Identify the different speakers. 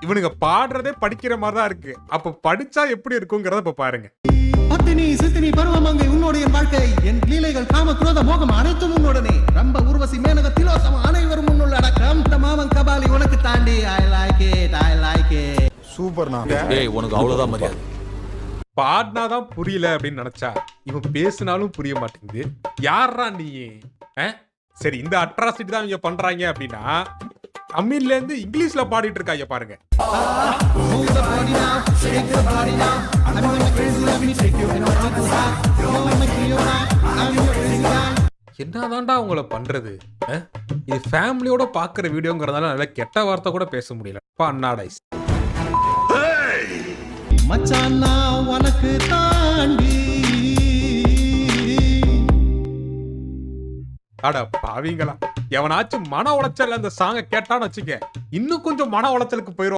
Speaker 1: இவனுங்க பாடுறதே படிக்கிற மாதிரி தான் இருக்கு. அப்ப படிச்சா எப்படி இருக்குங்கிறத இப்ப பாருங்க.
Speaker 2: பத்தினி சித்தினி பருவமங்கை உன்னுடைய வாழ்க்கை, என் லீலைகள் காம குரோத மோகம் அனைத்தும் உன்னுடனே, ரம்ப ஊர்வசி மேனக திலோசம் அனைவரும் உன்னுள்ள அடக்கம், இந்த மாமன் கபாலி உனக்கு தாண்டி, ஐ லைக் இட்.
Speaker 3: சூப்பர்ண்ணா.
Speaker 4: ஏய் உனக்கு அவ்வளவுதான் மரியாதை.
Speaker 1: பாடினாதான் புரியல அப்படின்னு நினைச்சா இவன் பேசினாலும் புரிய மாட்டேங்குது. யாரா நீ? சரி, இந்த அட்ராசிட்டி தான் இவங்க பண்றாங்க அப்படின்னா தமிழ்ல இருந்து இங்கிலீஷ்ல பாடிட்டு இருக்காங்க பாருங்க. என்னதான்டா உங்களை பண்றது? இது ஃபேமிலியோட பாக்குற வீடியோங்கிறதால நல்ல கெட்ட வார்த்தை கூட பேச முடியல. அண்ணாடைஸ்
Speaker 2: மச்சான் நான் உனக்கு தாண்டி.
Speaker 1: அட பாவீங்களா, எவனாச்சும் மன உளைச்சல் அந்த சாங்க கேட்டான்னு வச்சுக்க, இன்னும் கொஞ்சம் மன உளைச்சலுக்கு போயிரும்.